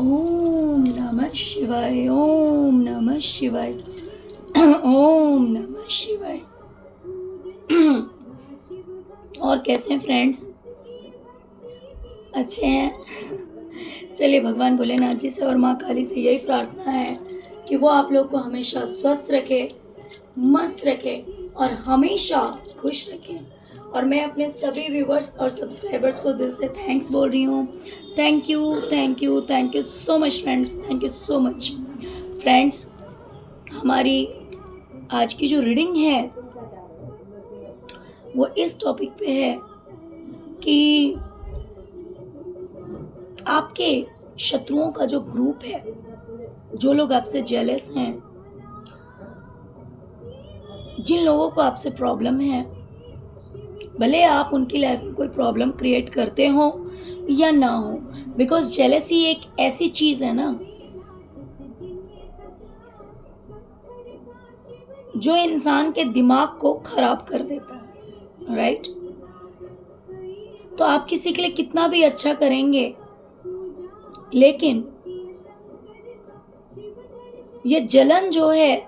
ओम नमः शिवाय, ओम नमः शिवाय, ओम नमः शिवाय। और कैसे हैं फ्रेंड्स? अच्छे हैं? चलिए भगवान भोलेनाथ जी से और माँ काली से यही प्रार्थना है कि वो आप लोग को हमेशा स्वस्थ रखे, मस्त रखे और हमेशा खुश रखे। और मैं अपने सभी व्यूवर्स और सब्सक्राइबर्स को दिल से थैंक्स बोल रही हूँ। Thank you, thank you, thank you so much friends, thank you so much friends. हमारी आज की जो रीडिंग है वो इस टॉपिक पे है कि आपके शत्रुओं का जो ग्रुप है, जो लोग आपसे जेलस हैं, जिन लोगों को आपसे प्रॉब्लम है, भले आप उनकी लाइफ में कोई प्रॉब्लम क्रिएट करते हो या ना हो, बिकॉज जेलसी एक ऐसी चीज है ना जो इंसान के दिमाग को खराब कर देता है, राइट? तो आप किसी के लिए कितना भी अच्छा करेंगे, लेकिन ये जलन जो है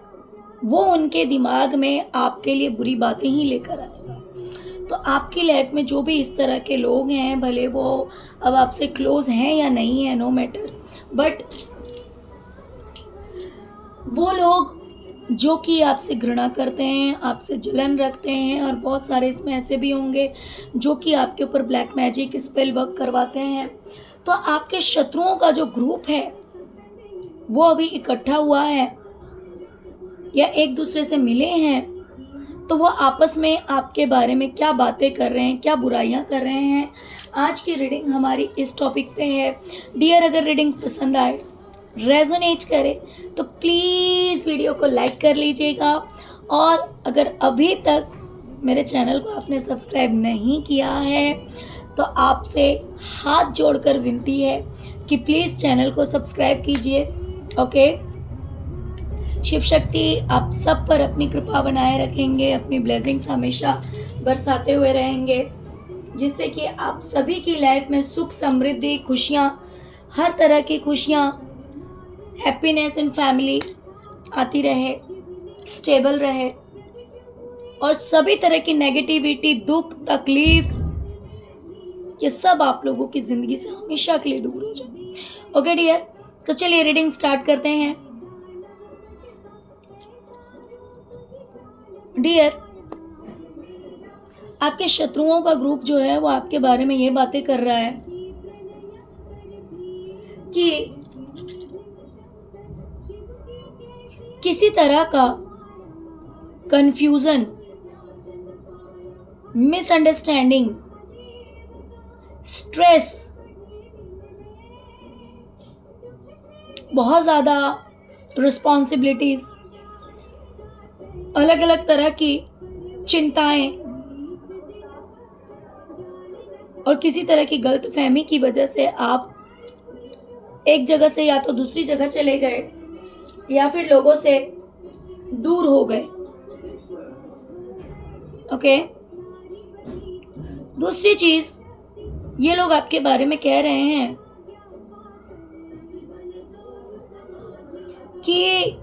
वो उनके दिमाग में आपके लिए बुरी बातें ही लेकर आएगा। तो आपकी लाइफ में जो भी इस तरह के लोग हैं, भले वो अब आपसे क्लोज हैं या नहीं है, नो मैटर, बट वो लोग जो कि आपसे घृणा करते हैं, आपसे जलन रखते हैं, और बहुत सारे इसमें ऐसे भी होंगे जो कि आपके ऊपर ब्लैक मैजिक स्पेल वर्क करवाते हैं। तो आपके शत्रुओं का जो ग्रुप है वो अभी इकट्ठा हुआ है या एक दूसरे से मिले हैं, तो वो आपस में आपके बारे में क्या बातें कर रहे हैं, क्या बुराइयां कर रहे हैं। आज की रीडिंग हमारी इस टॉपिक पे है। डियर, अगर रीडिंग पसंद आए, रेजोनेट करे, तो प्लीज़ वीडियो को लाइक कर लीजिएगा। और अगर अभी तक मेरे चैनल को आपने सब्सक्राइब नहीं किया है तो आपसे हाथ जोड़कर विनती है कि प्लीज़ चैनल को सब्सक्राइब कीजिए। ओके, शिव शक्ति आप सब पर अपनी कृपा बनाए रखेंगे, अपनी ब्लेसिंग्स हमेशा बरसाते हुए रहेंगे, जिससे कि आप सभी की लाइफ में सुख, समृद्धि, खुशियाँ, हर तरह की खुशियाँ, हैप्पीनेस इन फैमिली आती रहे, स्टेबल रहे, और सभी तरह की नेगेटिविटी, दुख, तकलीफ, ये सब आप लोगों की ज़िंदगी से हमेशा के लिए दूर हो जाए। ओके डियर, तो चलिए रीडिंग स्टार्ट करते हैं। डियर, आपके शत्रुओं का ग्रुप जो है वो आपके बारे में ये बातें कर रहा है कि किसी तरह का कंफ्यूजन, मिसअंडरस्टैंडिंग, स्ट्रेस, बहुत ज़्यादा रिस्पॉन्सिबिलिटीज़, अलग अलग तरह की चिंताएं और किसी तरह की गलतफहमी की वजह से आप एक जगह से या तो दूसरी जगह चले गए या फिर लोगों से दूर हो गए। ओके, दूसरी चीज, ये लोग आपके बारे में कह रहे हैं कि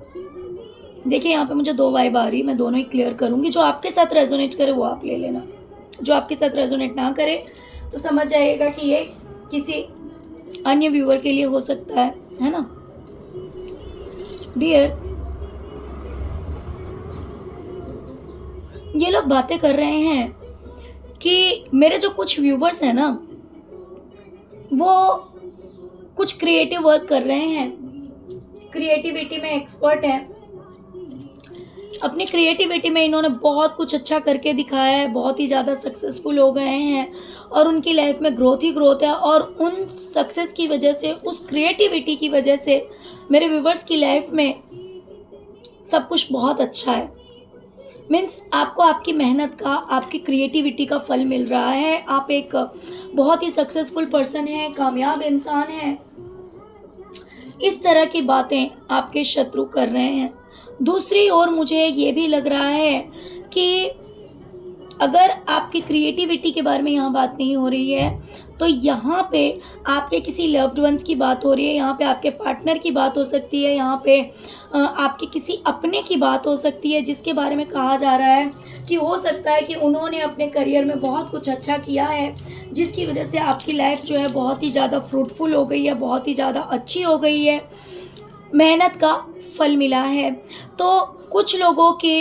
देखिए, यहाँ पे मुझे दो वाइब आ रही, मैं दोनों ही क्लियर करूंगी। जो आपके साथ रेजोनेट करे वो आप ले लेना, जो आपके साथ रेजोनेट ना करे तो समझ जाइएगा कि ये किसी अन्य व्यूअर के लिए हो सकता है ना। डियर, ये लोग बातें कर रहे हैं कि मेरे जो कुछ व्यूवर्स हैं ना, वो कुछ क्रिएटिव वर्क कर रहे हैं, क्रिएटिविटी में एक्सपर्ट हैं, अपनी क्रिएटिविटी में इन्होंने बहुत कुछ अच्छा करके दिखाया है, बहुत ही ज़्यादा सक्सेसफुल हो गए हैं और उनकी लाइफ में ग्रोथ ही ग्रोथ है। और उन सक्सेस की वजह से, उस क्रिएटिविटी की वजह से मेरे व्यूवर्स की लाइफ में सब कुछ बहुत अच्छा है। मीन्स आपको आपकी मेहनत का, आपकी क्रिएटिविटी का फल मिल रहा है। आप एक बहुत ही सक्सेसफुल पर्सन हैं, कामयाब इंसान हैं। इस तरह की बातें आपके शत्रु कर रहे हैं। दूसरी ओर मुझे ये भी लग रहा है कि अगर आपकी क्रिएटिविटी के बारे में यहाँ बात नहीं हो रही है तो यहाँ पे आपके किसी लव्ड वंस की बात हो रही है, यहाँ पे आपके पार्टनर की बात हो सकती है, यहाँ पे आपके किसी अपने की बात हो सकती है, जिसके बारे में कहा जा रहा है कि हो सकता है कि उन्होंने अपने करियर में बहुत कुछ अच्छा किया है, जिसकी वजह से आपकी लाइफ जो है बहुत ही ज़्यादा फ्रूटफुल हो गई है, बहुत ही ज़्यादा अच्छी हो गई है, मेहनत का फल मिला है। तो कुछ लोगों के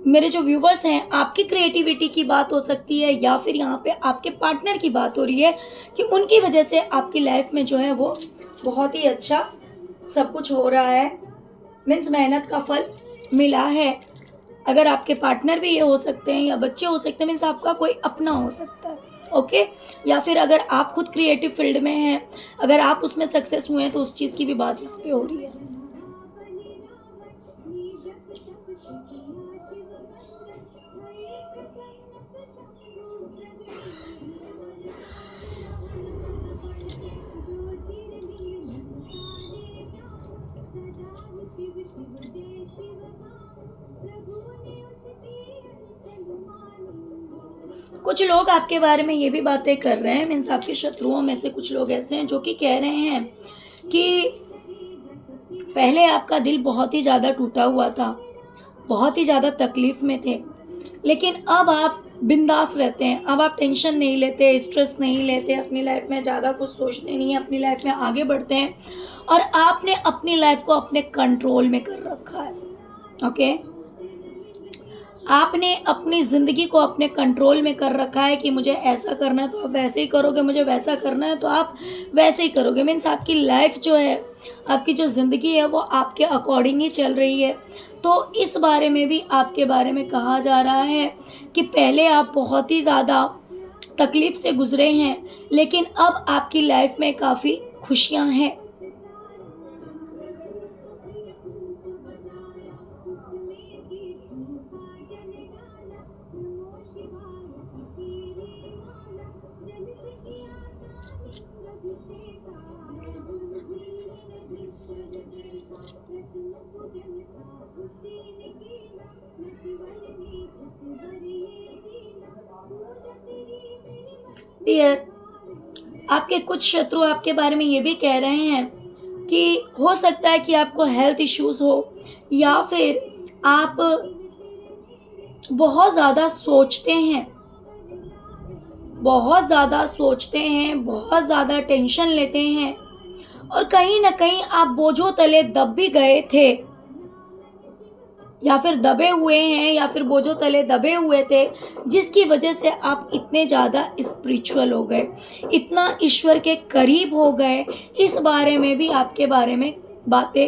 मेरे जो व्यूवर्स हैं, आपकी क्रिएटिविटी की बात हो सकती है, या फिर यहाँ पे आपके पार्टनर की बात हो रही है कि उनकी वजह से आपकी लाइफ में जो है वो बहुत ही अच्छा सब कुछ हो रहा है, मीन्स मेहनत का फल मिला है। अगर आपके पार्टनर भी ये हो सकते हैं या बच्चे हो सकते हैं, मीन्स आपका कोई अपना हो सकता है, ओके। या फिर अगर आप खुद क्रिएटिव फील्ड में हैं, अगर आप उसमें सक्सेस हुए हैं, तो उस चीज़ की भी बात यहाँ पे हो रही है। कुछ लोग आपके बारे में ये भी बातें कर रहे हैं, मीन्स आपके शत्रुओं में से कुछ लोग ऐसे हैं जो कि कह रहे हैं कि पहले आपका दिल बहुत ही ज़्यादा टूटा हुआ था, बहुत ही ज़्यादा तकलीफ़ में थे, लेकिन अब आप बिंदास रहते हैं, अब आप टेंशन नहीं लेते, स्ट्रेस नहीं लेते, अपनी लाइफ में ज़्यादा कुछ सोचते नहीं हैं, अपनी लाइफ में आगे बढ़ते हैं और आपने अपनी लाइफ को अपने कंट्रोल में कर रखा है, ओके। आपने अपनी ज़िंदगी को अपने कंट्रोल में कर रखा है कि मुझे ऐसा करना है तो आप वैसे ही करोगे, मुझे वैसा करना है तो आप वैसे ही करोगे, मीन्स आपकी लाइफ जो है, आपकी जो ज़िंदगी है वो आपके अकॉर्डिंग ही चल रही है। तो इस बारे में भी आपके बारे में कहा जा रहा है कि पहले आप बहुत ही ज़्यादा तकलीफ़ से गुज़रे हैं, लेकिन अब आपकी लाइफ में काफ़ी खुशियाँ हैं। डियर, आपके कुछ शत्रु आपके बारे में ये भी कह रहे हैं कि हो सकता है कि आपको हेल्थ इश्यूज़ हो, या फिर आप बहुत ज़्यादा सोचते हैं, बहुत ज़्यादा सोचते हैं, बहुत ज़्यादा टेंशन लेते हैं और कहीं न कहीं आप बोझों तले दब भी गए थे, या फिर दबे हुए हैं, या फिर बोझों तले दबे हुए थे, जिसकी वजह से आप इतने ज़्यादा स्पिरिचुअल हो गए, इतना ईश्वर के करीब हो गए। इस बारे में भी आपके बारे में बातें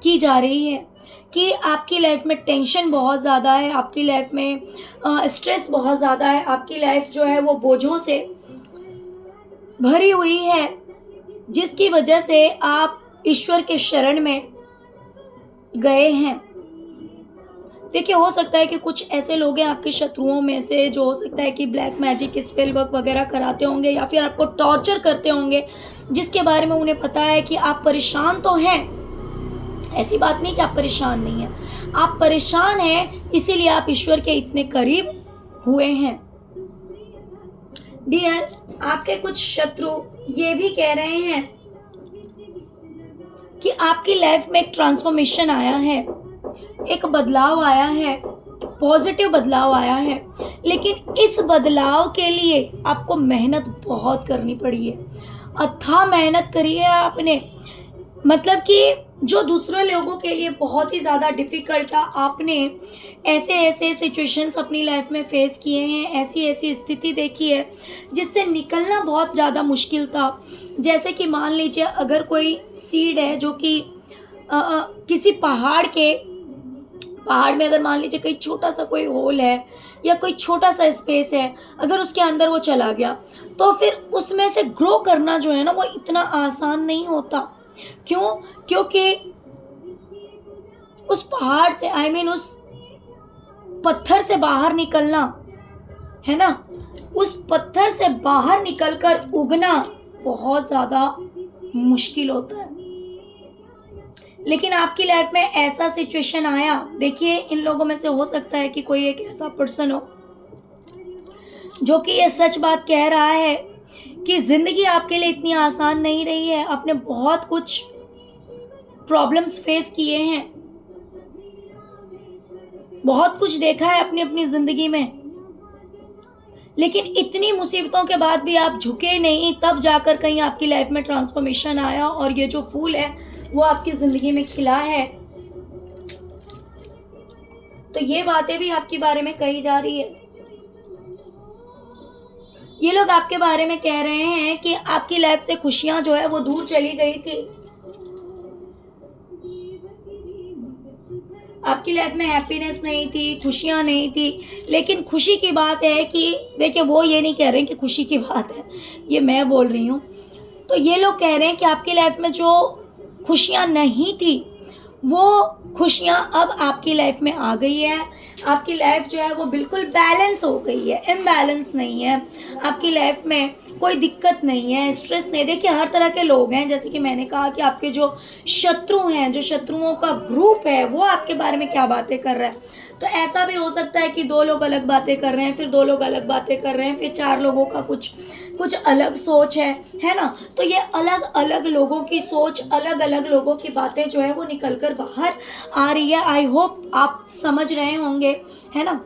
की जा रही है कि आपकी लाइफ में टेंशन बहुत ज़्यादा है, आपकी लाइफ में स्ट्रेस बहुत ज़्यादा है, आपकी लाइफ जो है वो बोझों से भरी हुई है, जिसकी वजह से आप ईश्वर के शरण में गए हैं। देखिए, हो सकता है कि कुछ ऐसे लोग हैं आपके शत्रुओं में से, जो हो सकता है कि ब्लैक मैजिक, स्पेल वर्क वगैरह कराते होंगे या फिर आपको टॉर्चर करते होंगे, जिसके बारे में उन्हें पता है कि आप परेशान तो हैं। ऐसी बात नहीं कि आप परेशान नहीं हैं, आप परेशान हैं, इसीलिए आप ईश्वर के इतने करीब हुए हैं। डियर, आपके कुछ शत्रु ये भी कह रहे हैं कि आपकी लाइफ में एक ट्रांसफॉर्मेशन आया है, एक बदलाव आया है, पॉजिटिव बदलाव आया है, लेकिन इस बदलाव के लिए आपको मेहनत बहुत करनी पड़ी है, अथाह मेहनत करी है आपने। मतलब कि जो दूसरे लोगों के लिए बहुत ही ज़्यादा डिफ़िकल्ट था, आपने ऐसे ऐसे सिचुएशंस अपनी लाइफ में फेस किए हैं, ऐसी ऐसी स्थिति देखी है जिससे निकलना बहुत ज़्यादा मुश्किल था। जैसे कि मान लीजिए, अगर कोई सीड है जो कि किसी पहाड़ में, अगर मान लीजिए कहीं छोटा सा कोई होल है या कोई छोटा सा स्पेस है, अगर उसके अंदर वो चला गया तो फिर उसमें से ग्रो करना जो है ना, वो इतना आसान नहीं होता। क्यों? क्योंकि उस पहाड़ से, उस पत्थर से बाहर निकलना, है ना, उस पत्थर से बाहर निकलकर उगना बहुत ज़्यादा मुश्किल होता है। लेकिन आपकी लाइफ में ऐसा सिचुएशन आया, देखिए इन लोगों में से हो सकता है कि कोई एक ऐसा पर्सन हो जो कि ये सच बात कह रहा है कि ज़िंदगी आपके लिए इतनी आसान नहीं रही है। आपने बहुत कुछ प्रॉब्लम्स फेस किए हैं, बहुत कुछ देखा है अपनी-अपनी ज़िंदगी में, लेकिन इतनी मुसीबतों के बाद भी आप झुके नहीं, तब जाकर कहीं आपकी लाइफ में ट्रांसफॉर्मेशन आया और ये जो फूल है, वो आपकी ज़िंदगी में खिला है। तो ये बातें भी आपके बारे में कही जा रही है। ये लोग आपके बारे में कह रहे हैं कि आपकी लाइफ से खुशियाँ जो है वो दूर चली गई थी। आपकी लाइफ में हैप्पीनेस नहीं थी, खुशियाँ नहीं थी, लेकिन खुशी की बात है कि देखिए वो ये नहीं कह रहे हैं कि खुशी की बात है, ये मैं बोल रही हूँ। तो ये लोग कह रहे हैं कि आपकी लाइफ में जो खुशियाँ नहीं थी, वो खुशियाँ अब आपकी लाइफ में आ गई है। आपकी लाइफ जो है वो बिल्कुल बैलेंस हो गई है, इम्बैलेंस नहीं है। आपकी लाइफ में कोई दिक्कत नहीं है, स्ट्रेस नहीं। देखिए हर तरह के लोग हैं, जैसे कि मैंने कहा कि आपके जो शत्रु हैं, जो शत्रुओं का ग्रुप है, वो आपके बारे में क्या बातें कर रहा है। तो ऐसा भी हो सकता है कि 2 लोग अलग बातें कर रहे हैं, फिर 2 लोग अलग बातें कर रहे हैं, फिर 4 लोगों का कुछ कुछ अलग सोच है ना? तो ये अलग-अलग लोगों की सोच, अलग-अलग लोगों की बातें जो है वो निकल कर बाहर आ रही है। आई होप आप समझ रहे होंगे, है ना?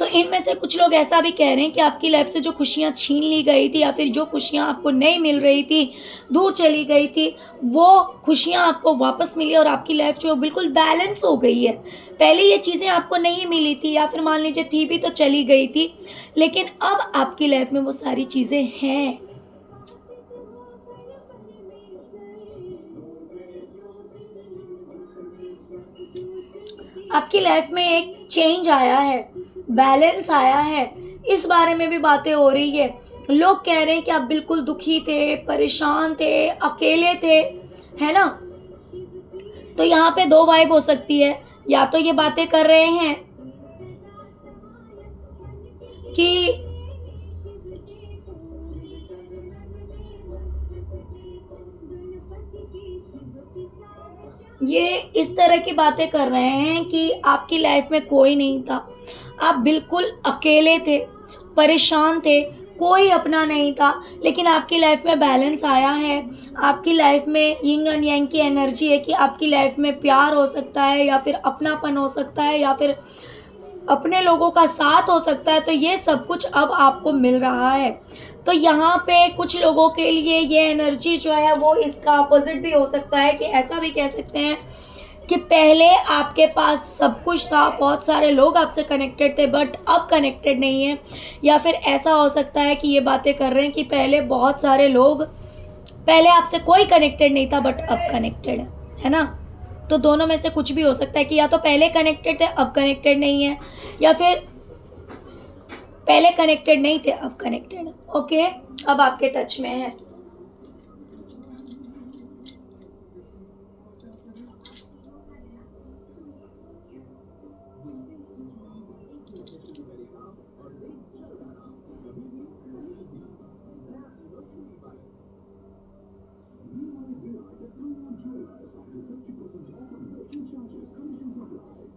तो इनमें से कुछ लोग ऐसा भी कह रहे हैं कि आपकी लाइफ से जो खुशियाँ छीन ली गई थी या फिर जो खुशियाँ आपको नहीं मिल रही थी, दूर चली गई थी, वो खुशियाँ आपको वापस मिली और आपकी लाइफ जो है बिल्कुल बैलेंस हो गई है। पहले ये चीज़ें आपको नहीं मिली थी या फिर मान लीजिए थी भी तो चली गई थी, लेकिन अब आपकी लाइफ में वो सारी चीज़ें हैं। आपकी लाइफ में एक चेंज आया है, बैलेंस आया है, इस बारे में भी बातें हो रही है। लोग कह रहे हैं कि आप बिल्कुल दुखी थे, परेशान थे, अकेले थे, है ना? तो यहाँ पे 2 वाइब हो सकती है, या तो ये बातें कर रहे हैं कि ये इस तरह की बातें कर रहे हैं कि आपकी लाइफ में कोई नहीं था, आप बिल्कुल अकेले थे, परेशान थे, कोई अपना नहीं था, लेकिन आपकी लाइफ में बैलेंस आया है। आपकी लाइफ में यिन एंड yang की एनर्जी है कि आपकी लाइफ में प्यार हो सकता है या फिर अपनापन हो सकता है या फिर अपने लोगों का साथ हो सकता है। तो ये सब कुछ अब आपको मिल रहा है। तो यहाँ पे कुछ लोगों के लिए ये एनर्जी जो है वो इसका अपोजिट भी हो सकता है, कि ऐसा भी कह सकते हैं कि पहले आपके पास सब कुछ था, बहुत सारे लोग आपसे कनेक्टेड थे, बट अब कनेक्टेड नहीं है। या फिर ऐसा हो सकता है कि ये बातें कर रहे हैं कि पहले बहुत सारे लोग, पहले आपसे कोई कनेक्टेड नहीं था बट अब कनेक्टेड है ना? तो दोनों में से कुछ भी हो सकता है कि या तो पहले कनेक्टेड थे अब कनेक्टेड नहीं है, या फिर पहले कनेक्टेड नहीं थे अब कनेक्टेड। ओके, अब आपके टच में है।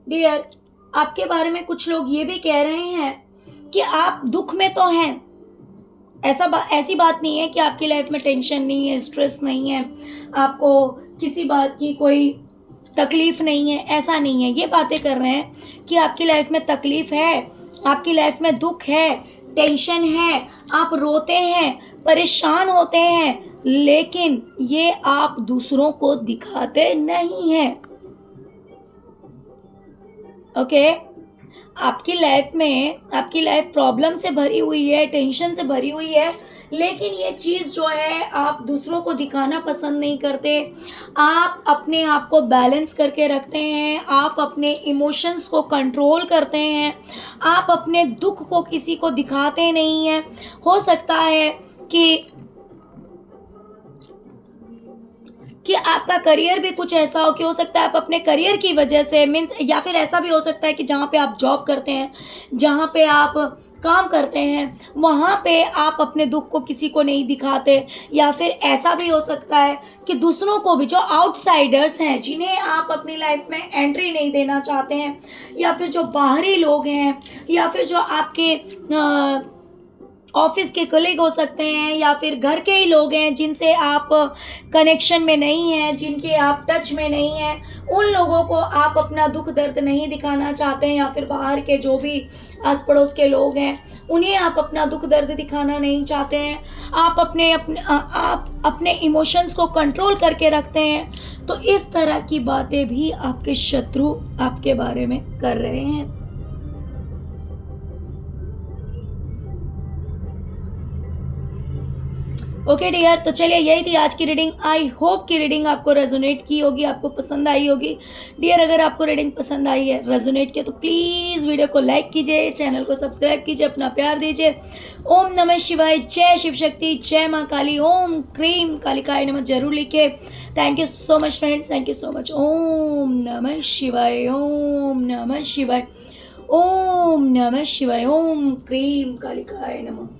डियर, आपके बारे में कुछ लोग ये भी कह रहे हैं कि आप दुख में तो हैं। ऐसी बात नहीं है कि आपकी लाइफ में टेंशन नहीं है, स्ट्रेस नहीं है, आपको किसी बात की कोई तकलीफ नहीं है, ऐसा नहीं है। ये बातें कर रहे हैं कि आपकी लाइफ में तकलीफ है, आपकी लाइफ में दुख है, टेंशन है, आप रोते हैं, परेशान होते हैं, लेकिन ये आप दूसरों को दिखाते नहीं हैं। ओके, आपकी लाइफ प्रॉब्लम से भरी हुई है, टेंशन से भरी हुई है, लेकिन ये चीज़ जो है आप दूसरों को दिखाना पसंद नहीं करते। आप अपने आप को बैलेंस करके रखते हैं, आप अपने इमोशंस को कंट्रोल करते हैं, आप अपने दुख को किसी को दिखाते नहीं हैं। हो सकता है कि आपका करियर भी कुछ ऐसा हो कि हो सकता है आप अपने करियर की वजह से मीन्स, या फिर ऐसा भी हो सकता है कि जहाँ पे आप जॉब करते हैं, जहाँ पे आप काम करते हैं, वहाँ पे आप अपने दुख को किसी को नहीं दिखाते, या फिर ऐसा भी हो सकता है कि दूसरों को भी, जो आउटसाइडर्स हैं, जिन्हें आप अपनी लाइफ में एंट्री नहीं देना चाहते हैं, या फिर जो बाहरी लोग हैं, या फिर जो आपके ऑफिस के कलीग हो सकते हैं, या फिर घर के ही लोग हैं जिनसे आप कनेक्शन में नहीं हैं, जिनके आप टच में नहीं हैं, उन लोगों को आप अपना दुख दर्द नहीं दिखाना चाहते हैं, या फिर बाहर के जो भी आस पड़ोस के लोग हैं उन्हें आप अपना दुख दर्द दिखाना नहीं चाहते हैं, आप अपने इमोशंस को कंट्रोल करके रखते हैं, तो इस तरह की बातें भी आपके शत्रु आपके बारे में कर रहे हैं। ओके डियर, तो चलिए यही थी आज की रीडिंग। आई होप कि रीडिंग आपको रेजोनेट की होगी, आपको पसंद आई होगी। डियर, अगर आपको रीडिंग पसंद आई है, रेजोनेट किया, तो प्लीज़ वीडियो को लाइक कीजिए, चैनल को सब्सक्राइब कीजिए, अपना प्यार दीजिए। ओम नमः शिवाय, जय शिव शक्ति, जय माँ काली, ओम क्रीम कालिकाय नमः जरूर लिखे। Thank you so much friends, thank you so much. Om नमः शिवाय, ओम नमः शिवाय, ओम नमः शिवाय, ओम क्रीम कालिकाय नमः।